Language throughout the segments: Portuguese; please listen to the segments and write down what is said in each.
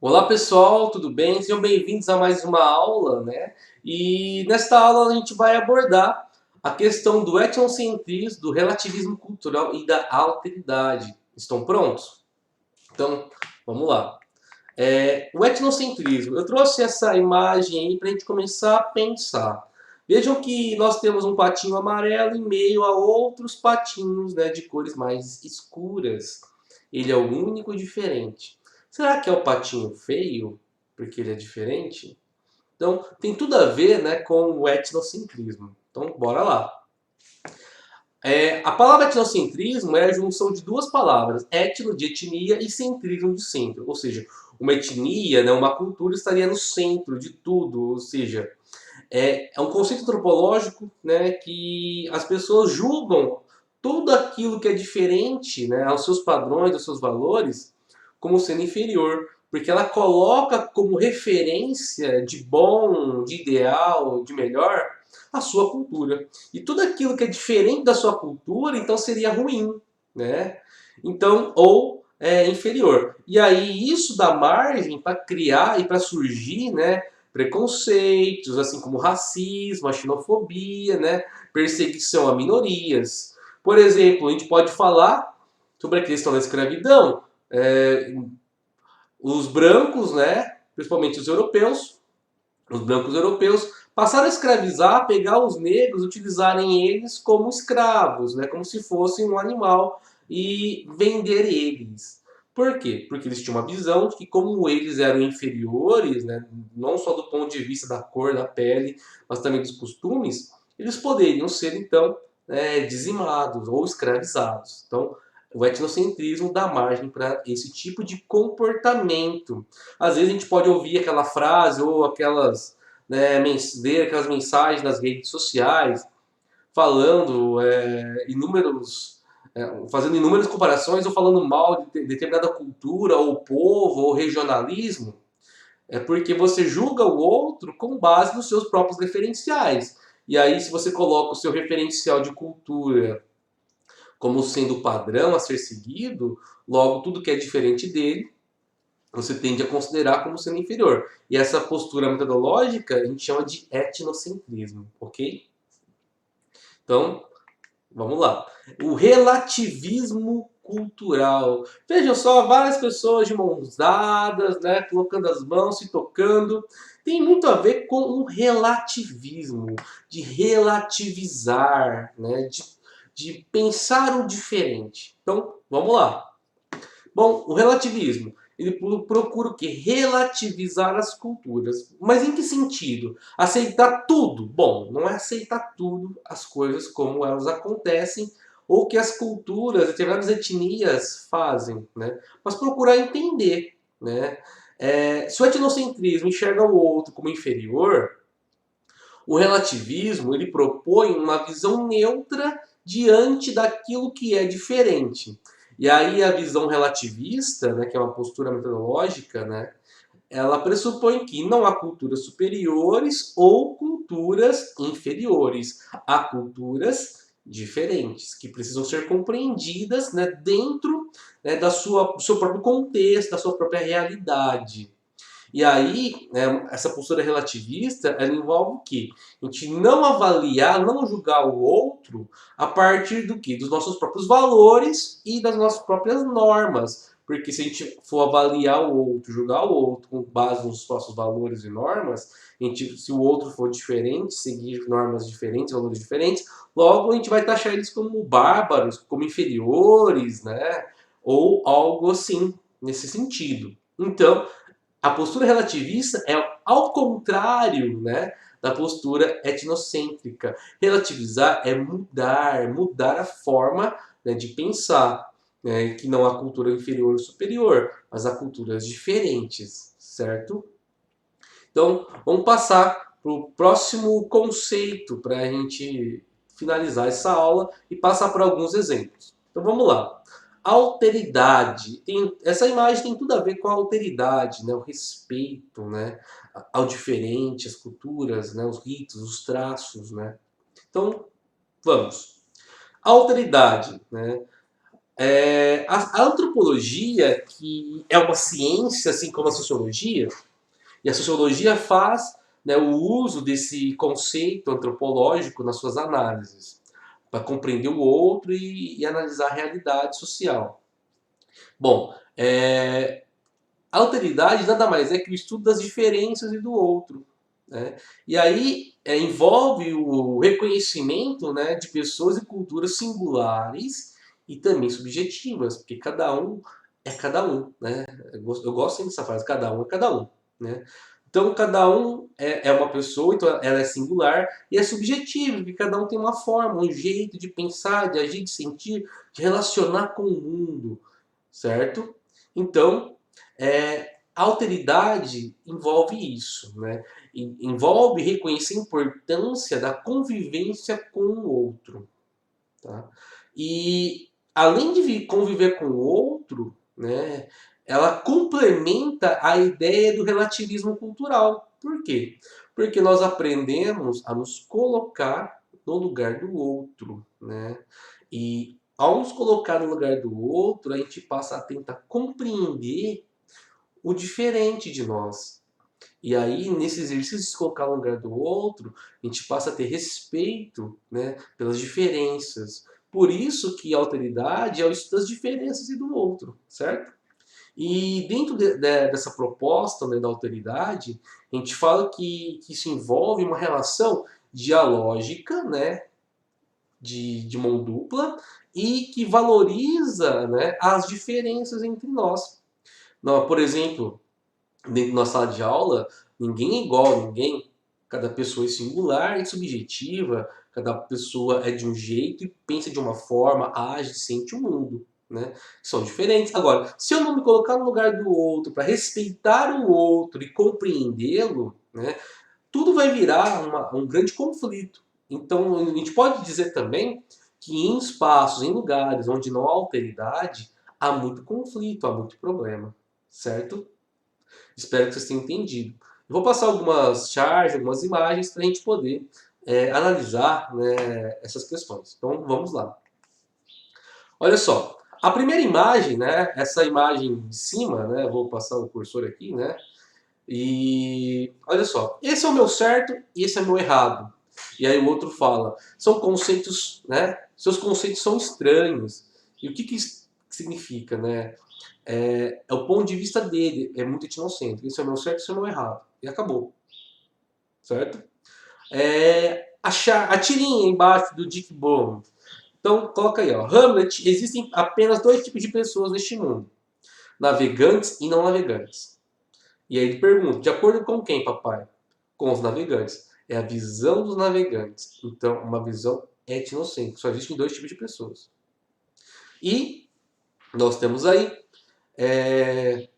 Olá pessoal, tudo bem? Sejam bem-vindos a mais uma aula, né? E nesta aula a gente vai abordar a questão do etnocentrismo, do relativismo cultural e da alteridade. Estão prontos? Então, vamos lá. O etnocentrismo. Eu trouxe essa imagem aí para a gente começar a pensar. Vejam que nós temos um patinho amarelo em meio a outros patinhos, né, de cores mais escuras. Ele é o único diferente. Será que é o patinho feio? Porque ele é diferente? Então, tem tudo a ver, né, com o etnocentrismo. Então, bora lá. A palavra etnocentrismo é a junção de duas palavras, etno de etnia e centrismo de centro. Ou seja, uma etnia, né, uma cultura estaria no centro de tudo. Ou seja, é um conceito antropológico, né, que as pessoas julgam tudo aquilo que é diferente, né, aos seus padrões, aos seus valores, como sendo inferior. Porque ela coloca como referência de bom, de ideal, de melhor, a sua cultura. E tudo aquilo que é diferente da sua cultura, então seria ruim, né? Então, ou inferior. E aí isso dá margem para criar e para surgir, né, preconceitos, assim como racismo, a xenofobia, né, perseguição a minorias. Por exemplo, a gente pode falar sobre a questão da escravidão. É, os brancos, né, principalmente os brancos europeus, passaram a escravizar, pegar os negros, utilizarem eles como escravos, né, como se fossem um animal e vender eles. Por quê? Porque eles tinham uma visão de que como eles eram inferiores, né, não só do ponto de vista da cor da pele, mas também dos costumes, eles poderiam ser então dizimados ou escravizados. Então, o etnocentrismo dá margem para esse tipo de comportamento. Às vezes a gente pode ouvir aquela frase ou aquelas, né, ver aquelas mensagens nas redes sociais falando fazendo inúmeras comparações ou falando mal de determinada cultura ou povo ou regionalismo. É porque você julga o outro com base nos seus próprios referenciais. E aí, se você coloca o seu referencial de cultura como sendo o padrão a ser seguido, logo tudo que é diferente dele você tende a considerar como sendo inferior. E essa postura metodológica a gente chama de etnocentrismo, ok? Então, vamos lá. O relativismo cultural. Vejam só, várias pessoas de mãos dadas, né, colocando as mãos, se tocando. Tem muito a ver com o relativismo, de relativizar, né, de pensar o diferente. Então, vamos lá. Bom, o relativismo, ele procura o quê? Relativizar as culturas. Mas em que sentido? Aceitar tudo? Bom, não é aceitar tudo as coisas como elas acontecem ou que as culturas, determinadas etnias fazem, né? Mas procurar entender, né? Se o etnocentrismo enxerga o outro como inferior, o relativismo ele propõe uma visão neutra diante daquilo que é diferente. E aí a visão relativista, né, que é uma postura metodológica, né, ela pressupõe que não há culturas superiores ou culturas inferiores. Há culturas diferentes, que precisam ser compreendidas, né, dentro, né, do seu próprio contexto, da sua própria realidade. E aí, né, essa postura relativista, ela envolve o quê? A gente não avaliar, não julgar o outro a partir do quê? Dos nossos próprios valores e das nossas próprias normas. Porque se a gente for avaliar o outro, julgar o outro com base nos nossos valores e normas, se o outro for diferente, seguir normas diferentes, valores diferentes, logo a gente vai taxar eles como bárbaros, como inferiores, né? Ou algo assim, nesse sentido. Então, a postura relativista é ao contrário, né, da postura etnocêntrica. Relativizar é mudar a forma, né, de pensar, né, que não há cultura inferior ou superior, mas há culturas diferentes, certo? Então, vamos passar para o próximo conceito para a gente finalizar essa aula e passar por alguns exemplos. Então, vamos lá. Alteridade. Essa imagem tem tudo a ver com a alteridade, né? O respeito, né? Ao diferente, as culturas, né? Os ritos, os traços, né? Então, vamos. Alteridade, né? A antropologia, que é uma ciência, assim como a sociologia, e a sociologia faz, né, o uso desse conceito antropológico nas suas análises, para compreender o outro e analisar a realidade social. Bom, a alteridade nada mais é que o estudo das diferenças e do outro. Né? E aí envolve o reconhecimento, né, de pessoas e culturas singulares e também subjetivas, porque cada um é cada um. Né? Eu gosto sempre dessa frase, cada um é cada um. Né? Então, cada um é uma pessoa, então ela é singular e é subjetiva, porque cada um tem uma forma, um jeito de pensar, de agir, de sentir, de relacionar com o mundo, certo? Então, a alteridade envolve isso, né? Envolve reconhecer a importância da convivência com o outro. Tá? E além de conviver com o outro, né, ela complementa a ideia do relativismo cultural. Por quê? Porque nós aprendemos a nos colocar no lugar do outro. Né? E ao nos colocar no lugar do outro, a gente passa a tentar compreender o diferente de nós. E aí, nesse exercício de se colocar no lugar do outro, a gente passa a ter respeito, né, pelas diferenças. Por isso que a alteridade é o estudo das diferenças e do outro, certo? E dentro dessa proposta, né, da alteridade, a gente fala que isso envolve uma relação dialógica, né, de mão dupla, e que valoriza, né, as diferenças entre nós. Não, por exemplo, dentro da sala de aula, ninguém é igual a ninguém. Cada pessoa é singular e subjetiva. Cada pessoa é de um jeito e pensa de uma forma, age, sente o mundo. Né? São diferentes. Agora, se eu não me colocar no lugar do outro para respeitar o outro e compreendê-lo, né, tudo vai virar um grande conflito. Então, a gente pode dizer também que em espaços, em lugares onde não há alteridade, há muito conflito, há muito problema. Certo? Espero que vocês tenham entendido. Eu vou passar algumas charts, algumas imagens para a gente poder analisar, né, essas questões. Então vamos lá. Olha só, a primeira imagem, né, essa imagem de cima, né, eu vou passar o cursor aqui, né, e olha só, esse é o meu certo e esse é o meu errado. E aí o outro fala, são conceitos, né, seus conceitos são estranhos. E o que isso significa, né? É o ponto de vista dele, é muito etnocêntrico. Isso é o meu certo, isso é o meu errado. E acabou. Certo? A tirinha embaixo do Dick Bone. Então, coloca aí, ó. Hamlet, existem apenas dois tipos de pessoas neste mundo. Navegantes e não navegantes. E aí ele pergunta, de acordo com quem, papai? Com os navegantes. É a visão dos navegantes. Então, uma visão etnocêntrica. Só existem dois tipos de pessoas. E nós temos aí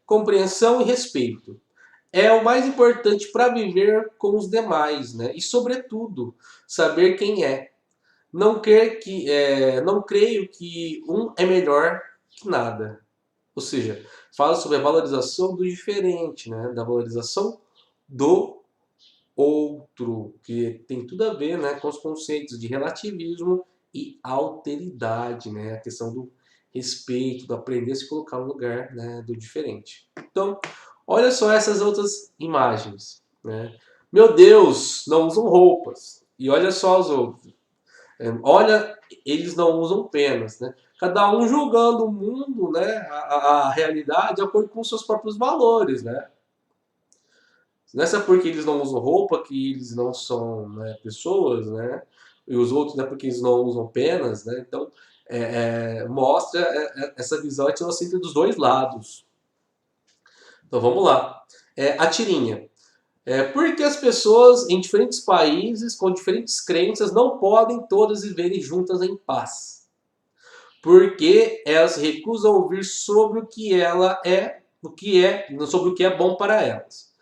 compreensão e respeito. É o mais importante para viver com os demais, né? E, sobretudo, saber quem é. Não creio que um é melhor que nada. Ou seja, fala sobre a valorização do diferente, né? Da valorização do outro, que tem tudo a ver, né, com os conceitos de relativismo e alteridade, né? A questão do respeito, do aprender a se colocar no lugar, né, do diferente. Então, olha só essas outras imagens. Né? Meu Deus, não usam roupas. E olha só os outros. Olha, eles não usam penas. Né? Cada um julgando o mundo, né, a realidade, de acordo com os seus próprios valores. Né? Não é só porque eles não usam roupa que eles não são, né, pessoas, né? E os outros não é porque eles não usam penas. Né? Então, mostra essa visão etnocêntrica dos dois lados. Então vamos lá. A tirinha. Porque as pessoas em diferentes países, com diferentes crenças, não podem todas viverem juntas em paz. Porque elas se recusam a ouvir sobre o que sobre o que é bom para elas.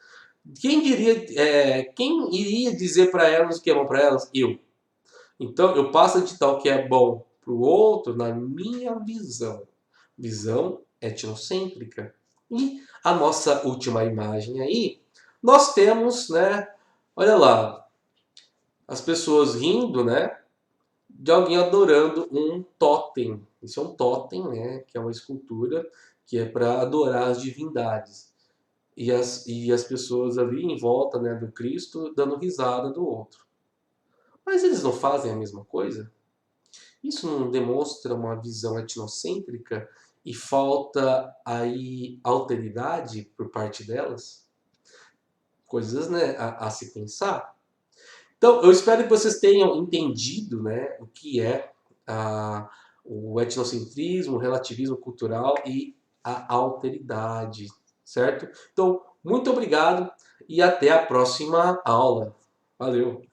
Quem iria dizer para elas o que é bom para elas? Eu. Então eu passo a ditar o que é bom para o outro na minha visão. Visão etnocêntrica. E a nossa última imagem aí, nós temos, né, olha lá, as pessoas rindo, né, de alguém adorando um totem. Isso é um totem, né? Que é uma escultura que é para adorar as divindades. E as pessoas ali em volta, né, do Cristo dando risada do outro. Mas eles não fazem a mesma coisa? Isso não demonstra uma visão etnocêntrica e falta aí alteridade por parte delas? Coisas, né, a se pensar. Então, eu espero que vocês tenham entendido, né, o que é o etnocentrismo, o relativismo cultural e a alteridade, certo? Então, muito obrigado e até a próxima aula. Valeu!